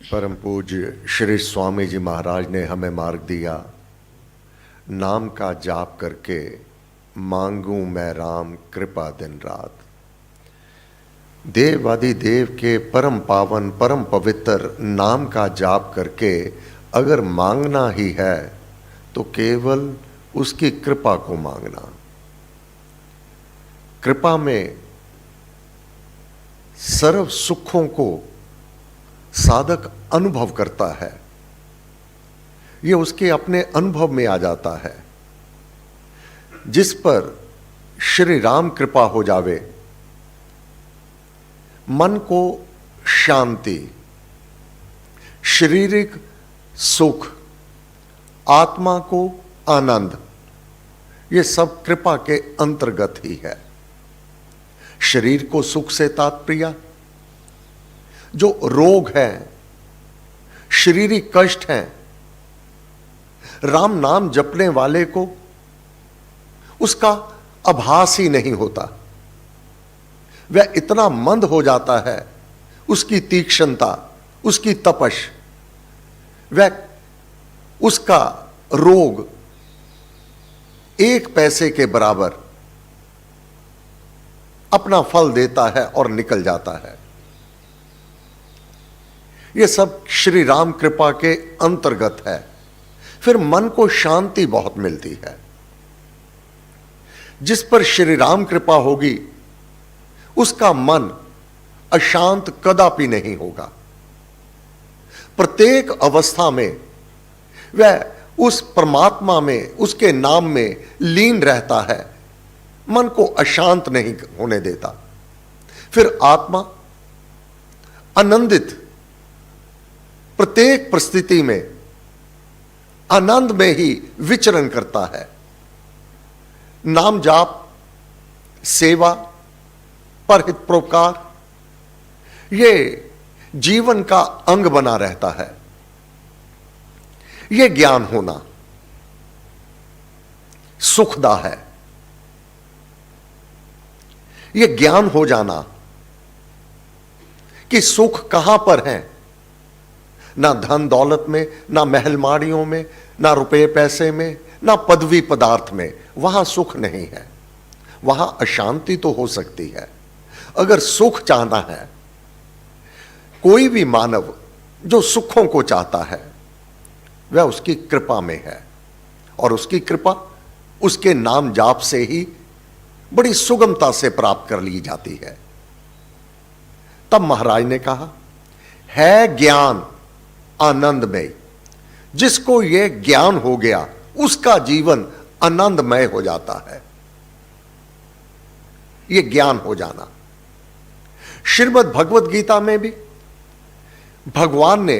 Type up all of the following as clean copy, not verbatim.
परम पूज्य श्री स्वामी जी महाराज ने हमें मार्ग दिया, नाम का जाप करके मांगू मैं राम कृपा दिन रात। देवादि देव के परम पावन परम पवित्र नाम का जाप करके अगर मांगना ही है तो केवल उसकी कृपा को मांगना। कृपा में सर्व सुखों को साधक अनुभव करता है, यह उसके अपने अनुभव में आ जाता है। जिस पर श्री राम कृपा हो जावे, मन को शांति, शारीरिक सुख, आत्मा को आनंद, ये सब कृपा के अंतर्गत ही है। शरीर को सुख से तात्पर्य जो रोग है, शारीरिक कष्ट है, राम नाम जपने वाले को उसका आभास ही नहीं होता। वह इतना मंद हो जाता है, उसकी तीक्ष्णता, उसकी तपश, वह उसका रोग एक पैसे के बराबर अपना फल देता है और निकल जाता है। यह सब श्री राम कृपा के अंतर्गत है। फिर मन को शांति बहुत मिलती है। जिस पर श्री राम कृपा होगी उसका मन अशांत कदापि नहीं होगा। प्रत्येक अवस्था में वह उस परमात्मा में, उसके नाम में लीन रहता है, मन को अशांत नहीं होने देता। फिर आत्मा आनंदित, प्रत्येक परिस्थिति में आनंद में ही विचरण करता है। नाम जाप, सेवा, परहित परोपकार, ये जीवन का अंग बना रहता है। ये ज्ञान होना सुखदा है। ये ज्ञान हो जाना कि सुख कहां पर है, ना धन दौलत में, ना महल माड़ियों में, ना रुपए पैसे में, ना पदवी पदार्थ में, वहां सुख नहीं है। वहां अशांति तो हो सकती है। अगर सुख चाहना है, कोई भी मानव जो सुखों को चाहता है वह उसकी कृपा में है, और उसकी कृपा उसके नाम जाप से ही बड़ी सुगमता से प्राप्त कर ली जाती है। तब महाराज ने कहा, है ज्ञान आनंदमय। जिसको यह ज्ञान हो गया उसका जीवन आनंदमय हो जाता है। यह ज्ञान हो जाना। श्रीमद् भगवत गीता में भी भगवान ने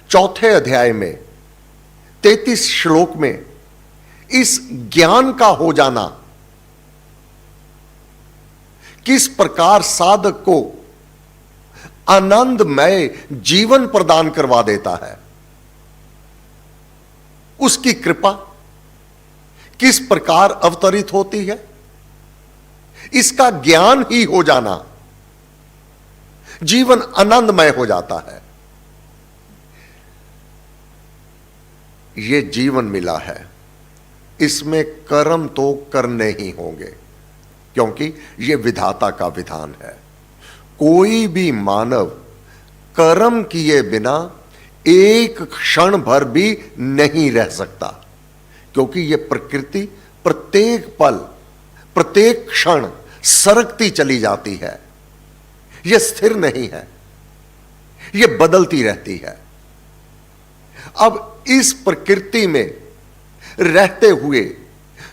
चौथे अध्याय में 33 श्लोक में इस ज्ञान का हो जाना किस प्रकार साधक को आनंदमय जीवन प्रदान करवा देता है, उसकी कृपा किस प्रकार अवतरित होती है, इसका ज्ञान ही हो जाना जीवन आनंदमय हो जाता है। यह जीवन मिला है, इसमें कर्म तो करने ही होंगे, क्योंकि यह विधाता का विधान है। कोई भी मानव कर्म किए बिना एक क्षण भर भी नहीं रह सकता, क्योंकि यह प्रकृति प्रत्येक पल, प्रत्येक क्षण सरकती चली जाती है। यह स्थिर नहीं है, यह बदलती रहती है। अब इस प्रकृति में रहते हुए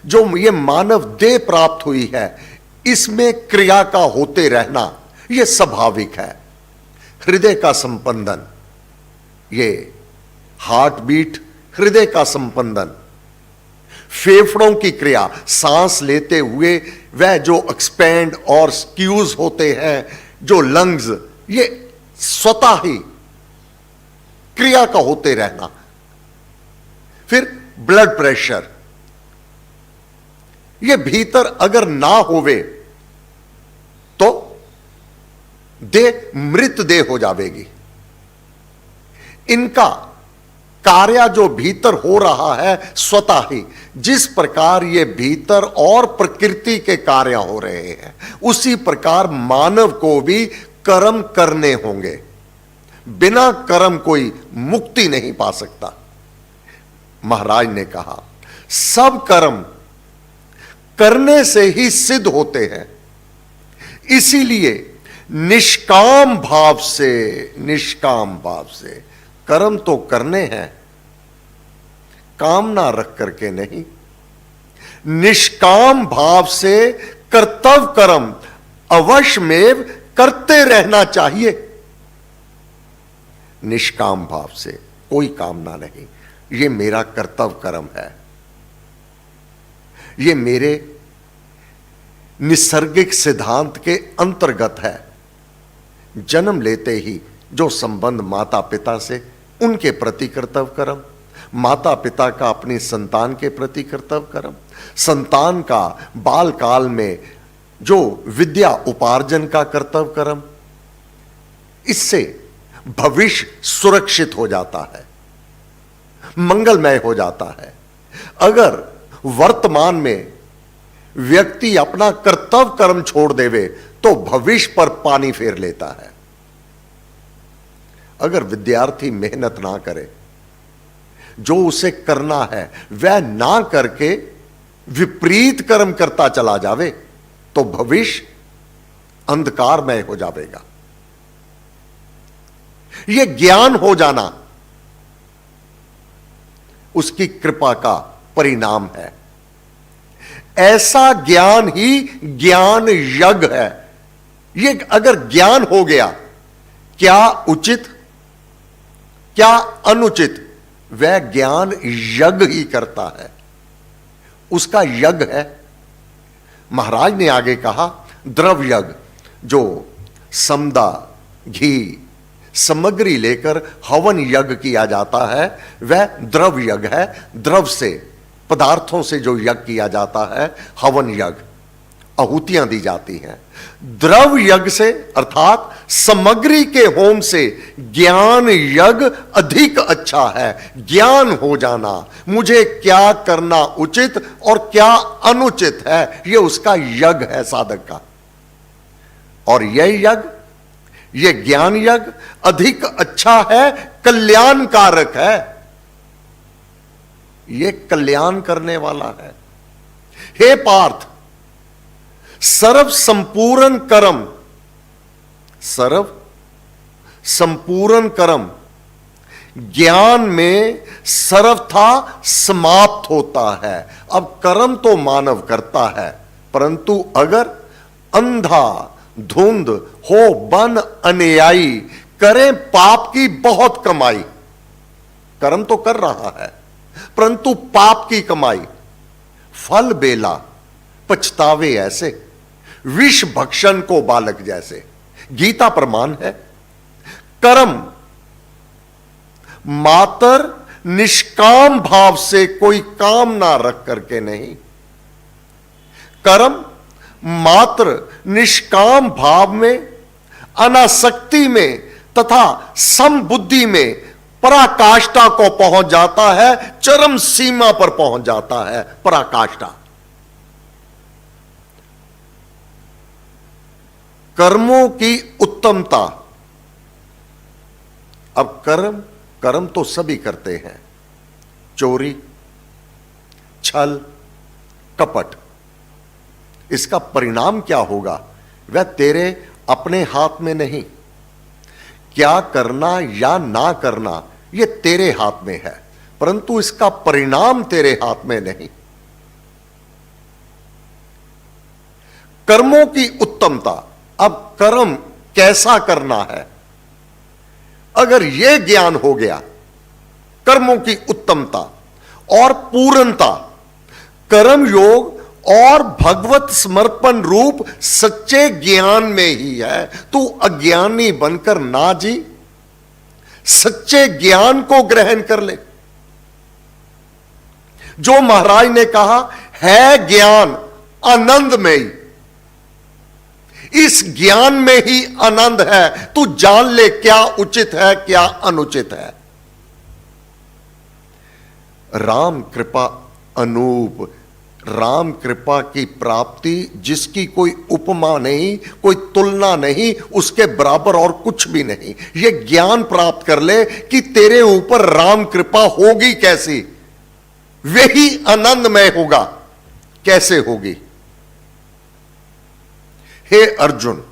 जो यह मानव देह प्राप्त हुई है, इसमें क्रिया का होते रहना यह स्वाभाविक है। हृदय का संपंदन, ये हार्ट बीट, हृदय का संपंदन, फेफड़ों की क्रिया, सांस लेते हुए वह जो एक्सपेंड और स्क्यूज होते हैं, जो लंग्स, ये स्वतः ही क्रिया का होते रहना। फिर ब्लड प्रेशर, ये भीतर अगर ना होवे तो देह मृत देह हो जाएगी। इनका कार्य जो भीतर हो रहा है स्वतः ही, जिस प्रकार ये भीतर और प्रकृति के कार्य हो रहे हैं, उसी प्रकार मानव को भी कर्म करने होंगे। बिना कर्म कोई मुक्ति नहीं पा सकता। महाराज ने कहा सब कर्म करने से ही सिद्ध होते हैं, इसीलिए निष्काम भाव से कर्म तो करने हैं, कामना रख करके नहीं। निष्काम भाव से कर्तव्य कर्म अवश्यमेव करते रहना चाहिए। निष्काम भाव से, कोई कामना नहीं, ये मेरा कर्तव्य कर्म है, ये मेरे निसर्गिक सिद्धांत के अंतर्गत है। जन्म लेते ही जो संबंध माता पिता से, उनके प्रति कर्तव्य कर्म, माता पिता का अपनी संतान के प्रति कर्तव्य कर्म, संतान का बाल काल में जो विद्या उपार्जन का कर्तव्य कर्म, इससे भविष्य सुरक्षित हो जाता है, मंगलमय हो जाता है। अगर वर्तमान में व्यक्ति अपना कर्तव्य कर्म छोड़ देवे तो भविष्य पर पानी फेर लेता है। अगर विद्यार्थी मेहनत ना करे, जो उसे करना है वह ना करके विपरीत कर्म करता चला जावे, तो भविष्य अंधकारमय हो जाएगा। यह ज्ञान हो जाना उसकी कृपा का परिणाम है। ऐसा ज्ञान ही ज्ञान यज्ञ है। यह अगर ज्ञान हो गया, क्या उचित क्या अनुचित, वह ज्ञान यज्ञ ही करता है, उसका यज्ञ है। महाराज ने आगे कहा द्रव्य यज्ञ, जो समदा घी सामग्री लेकर हवन यज्ञ किया जाता है, वह द्रव्य यज्ञ है। द्रव्य से, पदार्थों से जो यज्ञ किया जाता है, हवन यज्ञ, आहुतियां दी जाती हैं। द्रव्य यज्ञ से अर्थात सामग्री के होम से ज्ञान यज्ञ अधिक अच्छा है। ज्ञान हो जाना, मुझे क्या करना उचित और क्या अनुचित है, यह उसका यज्ञ है साधक का। और यह यज्ञ, यह ज्ञान यज्ञ अधिक अच्छा है, कल्याणकारक है, यह कल्याण करने वाला है। हे पार्थ, सर्व संपूर्ण कर्म, सर्व संपूर्ण कर्म ज्ञान में सर्वथा समाप्त होता है। अब कर्म तो मानव करता है, परंतु अगर अंधा धुंध हो बन अनुयायी, करें पाप की बहुत कमाई, कर्म तो कर रहा है परंतु पाप की कमाई, फल बेला पछतावे ऐसे, विष भक्षण को बालक जैसे। गीता प्रमाण है। कर्म मातर निष्काम भाव से, कोई कामना रख करके नहीं, कर्म मात्र निष्काम भाव में, अनासक्ति में तथा समबुद्धि में पराकाष्ठा को पहुंच जाता है, चरम सीमा पर पहुंच जाता है पराकाष्ठा। कर्मों की उत्तमता। अब कर्म तो सभी करते हैं, चोरी, छल, कपट, इसका परिणाम क्या होगा वह तेरे अपने हाथ में नहीं। क्या करना या ना करना यह तेरे हाथ में है, परंतु इसका परिणाम तेरे हाथ में नहीं। कर्मों की उत्तमता। अब कर्म कैसा करना है, अगर यह ज्ञान हो गया, कर्मों की उत्तमता और पूर्णता, कर्म योग और भगवत समर्पण रूप सच्चे ज्ञान में ही है। तू अज्ञानी बनकर ना जी, सच्चे ज्ञान को ग्रहण कर ले। जो महाराज ने कहा है ज्ञान आनंदमयी, इस ज्ञान में ही आनंद है। तू जान ले क्या उचित है क्या अनुचित है। राम कृपा अनूप, राम कृपा की प्राप्ति जिसकी कोई उपमा नहीं, कोई तुलना नहीं, उसके बराबर और कुछ भी नहीं। यह ज्ञान प्राप्त कर ले कि तेरे ऊपर राम कृपा होगी कैसी, वही आनंदमय होगा। कैसे होगी? हे अर्जुन,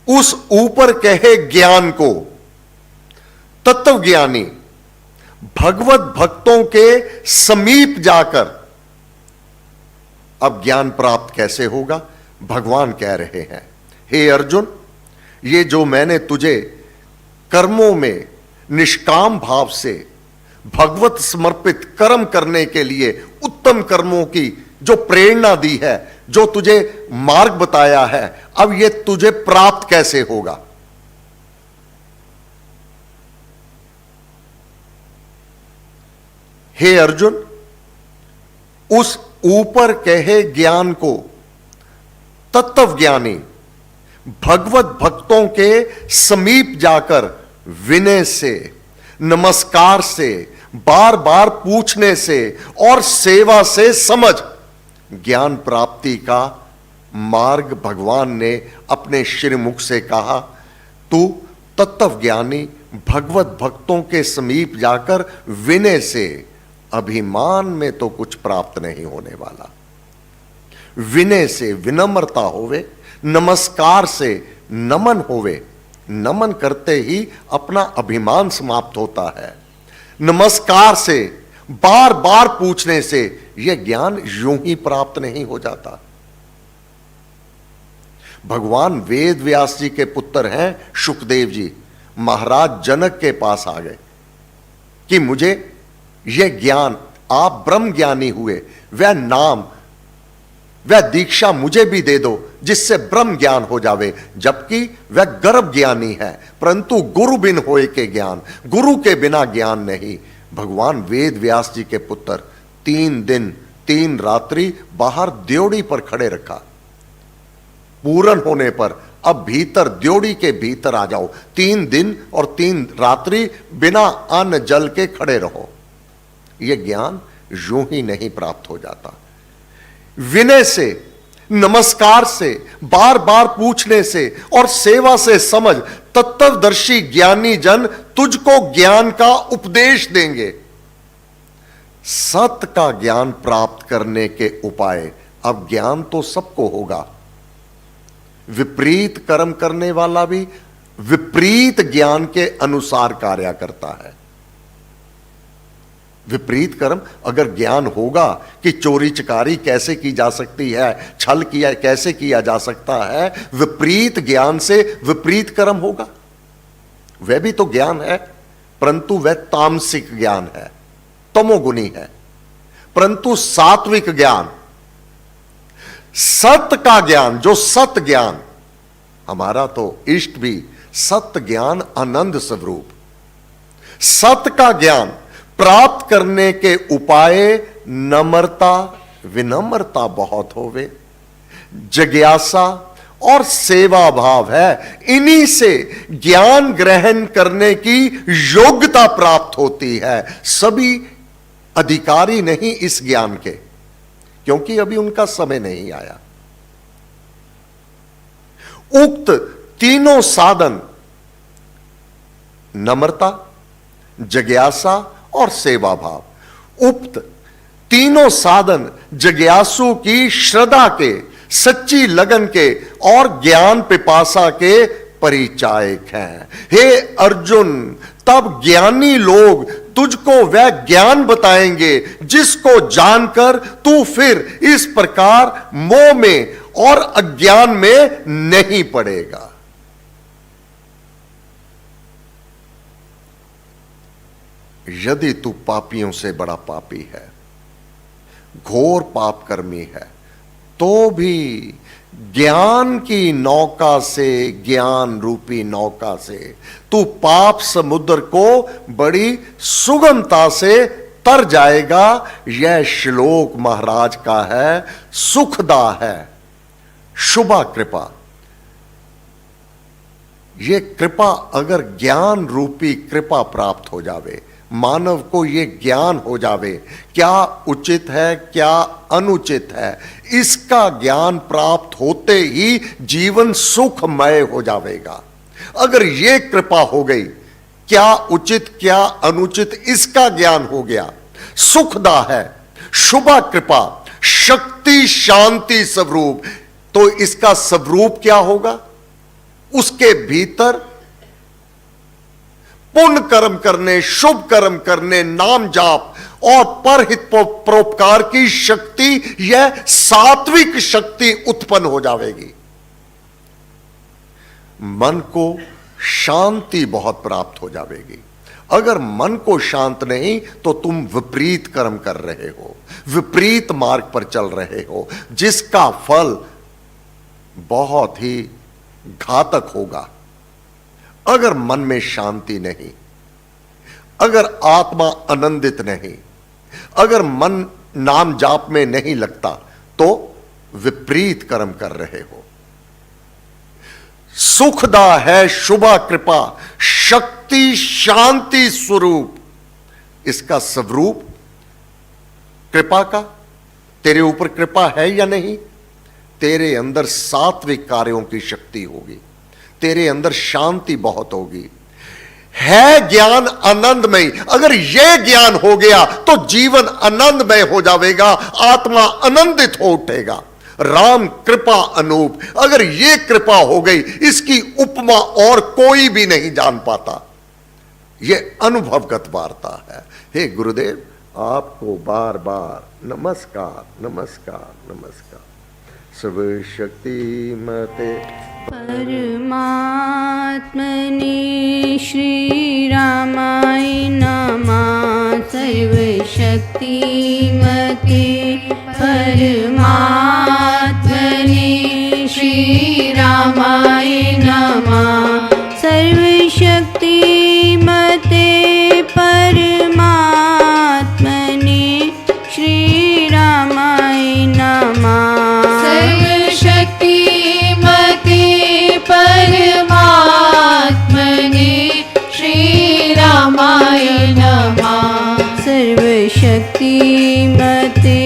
उस ऊपर कहे ज्ञान को तत्वज्ञानी भगवत भक्तों के समीप जाकर, अब ज्ञान प्राप्त कैसे होगा? भगवान कह रहे हैं, हे अर्जुन, ये जो मैंने तुझे कर्मों में निष्काम भाव से भगवत समर्पित कर्म करने के लिए उत्तम कर्मों की जो प्रेरणा दी है, जो तुझे मार्ग बताया है, अब ये तुझे प्राप्त कैसे होगा? हे अर्जुन, उस ऊपर कहे ज्ञान को तत्वज्ञानी भगवत भक्तों के समीप जाकर विनय से, नमस्कार से, बार बार पूछने से और सेवा से समझ, ज्ञान प्राप्ति का मार्ग भगवान ने अपने श्रीमुख से कहा। तू तत्वज्ञानी भगवत भक्तों के समीप जाकर विनय से, अभिमान में तो कुछ प्राप्त नहीं होने वाला, विनय से विनम्रता होवे, नमस्कार से नमन होवे, नमन करते ही अपना अभिमान समाप्त होता है, नमस्कार से बार बार पूछने से यह ज्ञान यूं ही प्राप्त नहीं हो जाता। भगवान वेद व्यास जी के पुत्र हैं शुकदेव जी, महाराज जनक के पास आ गए कि मुझे यह ज्ञान, आप ब्रह्म ज्ञानी हुए, वह नाम, वह दीक्षा मुझे भी दे दो जिससे ब्रह्म ज्ञान हो जावे, जबकि वह गर्भ ज्ञानी है, परंतु गुरु बिन होए के ज्ञान, गुरु के बिना ज्ञान नहीं। भगवान वेद व्यास जी के पुत्र 3 दिन 3 रात्रि बाहर द्योड़ी पर खड़े रखा। पूर्ण होने पर अब भीतर, द्योड़ी के भीतर आ जाओ, 3 दिन और 3 रात्रि बिना अन्न जल के खड़े रहो। यह ज्ञान यूं ही नहीं प्राप्त हो जाता। विनय से, नमस्कार से, बार बार पूछने से और सेवा से समझ, तत्वदर्शी ज्ञानी जन तुझको ज्ञान का उपदेश देंगे। सत्य का ज्ञान प्राप्त करने के उपाय, अब ज्ञान तो सबको होगा, विपरीत कर्म करने वाला भी विपरीत ज्ञान के अनुसार कार्य करता है। विपरीत कर्म, अगर ज्ञान होगा कि चोरी चकारी कैसे की जा सकती है, छल किया कैसे किया जा सकता है, विपरीत ज्ञान से विपरीत कर्म होगा। वह भी तो ज्ञान है, परंतु वह तामसिक ज्ञान है, तमोगुनी है। परंतु सात्विक ज्ञान, सत्य का ज्ञान, जो सत्य ज्ञान, हमारा तो इष्ट भी सत्य ज्ञान आनंद स्वरूप, सत्य का ज्ञान प्राप्त करने के उपाय नम्रता, विनम्रता बहुत होवे, जिज्ञासा और सेवा भाव है। इन्हीं से ज्ञान ग्रहण करने की योग्यता प्राप्त होती है। सभी अधिकारी नहीं इस ज्ञान के, क्योंकि अभी उनका समय नहीं आया। उक्त तीनों साधन, नम्रता, जिज्ञासा और सेवा भाव, उक्त तीनों साधन जिज्ञासु की श्रद्धा के, सच्ची लगन के और ज्ञान पिपासा के परिचायक हैं। हे अर्जुन, तब ज्ञानी लोग तुझको वह ज्ञान बताएंगे जिसको जानकर तू फिर इस प्रकार मोह में और अज्ञान में नहीं पड़ेगा। यदि तू पापियों से बड़ा पापी है, घोर पापकर्मी है, तो भी ज्ञान की नौका से, ज्ञान रूपी नौका से तू पाप समुद्र को बड़ी सुगमता से तर जाएगा। यह श्लोक महाराज का है, सुखदा है, शुभा कृपा। यह कृपा, अगर ज्ञान रूपी कृपा प्राप्त हो जावे, मानव को ये ज्ञान हो जावे क्या उचित है क्या अनुचित है, इसका ज्ञान प्राप्त होते ही जीवन सुखमय हो जाएगा। अगर ये कृपा हो गई, क्या उचित क्या अनुचित इसका ज्ञान हो गया, सुखदा है, शुभा कृपा, शक्ति शांति स्वरूप, तो इसका स्वरूप क्या होगा, उसके भीतर पुण्य कर्म करने, शुभ कर्म करने, नाम जाप और परहित परोपकार की शक्ति, यह सात्विक शक्ति उत्पन्न हो जाएगी। मन को शांति बहुत प्राप्त हो जाएगी। अगर मन को शांत नहीं तो तुम विपरीत कर्म कर रहे हो, विपरीत मार्ग पर चल रहे हो, जिसका फल बहुत ही घातक होगा। अगर मन में शांति नहीं, अगर आत्मा आनंदित नहीं, अगर मन नाम जाप में नहीं लगता, तो विपरीत कर्म कर रहे हो। सुखदा है शुभा कृपा, शक्ति शांति स्वरूप, इसका स्वरूप कृपा का, तेरे ऊपर कृपा है या नहीं, तेरे अंदर सात्विक कार्यों की शक्ति होगी, तेरे अंदर शांति बहुत होगी, है ज्ञान आनंदमय। अगर यह ज्ञान हो गया तो जीवन आनंदमय हो जाएगा, आत्मा आनंदित हो उठेगा। राम कृपा अनूप, अगर यह कृपा हो गई, इसकी उपमा और कोई भी नहीं जान पाता। यह अनुभवगत वार्ता है। हे गुरुदेव, आपको बार बार नमस्कार नमस्कार नमस्कार। सर्व शक्ति मते परमात्मने श्री रामाय नमः। सर्वशक्तिमते परमात्मने श्री रामाय नमः। सर्वशक्तिमते परमात्मने श्री रामाय नमः। परमात्मने श्री रामाय नमः। सर्वशक्तिमते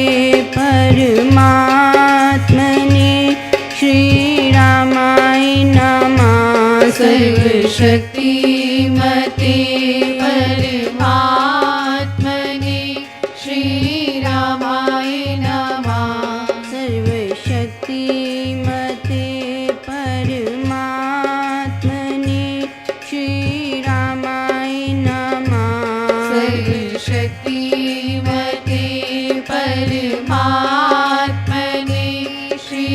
परमात्मने श्री रामाय नमः। सर्वशक्तिमते परमात्मने श्री रामाय नमः। सर्वशक्तिमते परमात्मने श्री रामाय नमः। सर्वशक्तिमते परमात्मने श्री रामाय नमः। सर्वशक्तिमते परमात्मने श्री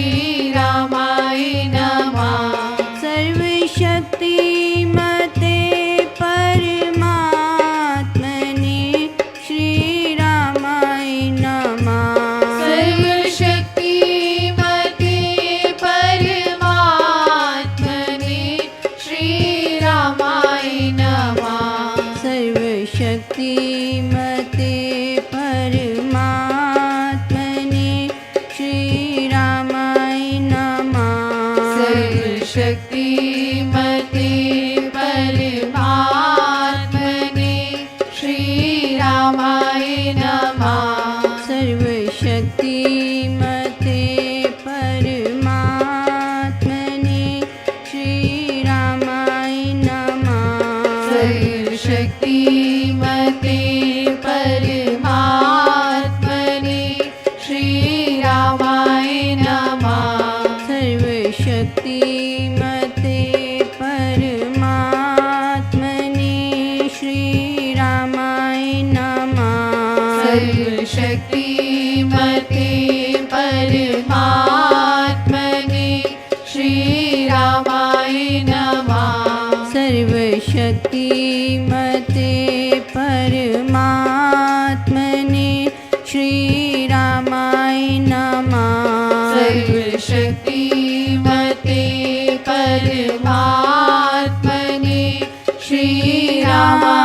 रामाय नमः। सर्वशक्तिमते परमात्मने श्री रामाय नमः। सर्वशक्तिमते परमात्मने श्री रामाय नमः। सर्वशक्तिमते परमात्मने श्री रामाय नमः। सर्वशक्तिमते परमात्मने श्री रामाय नमः। सर्वशक्तिमते परमात्मने श्री रामाय नमः। सर्वशक्तिमते परमात्मने श्री रामाय नमः। सर्वशक्तिमते परमात्मने श्री रामाय नमः। सर्वशक्तिमते परमात्मने श्री रामाय नमः। सर्वशक्तिमते परमात्मने श्री रामाय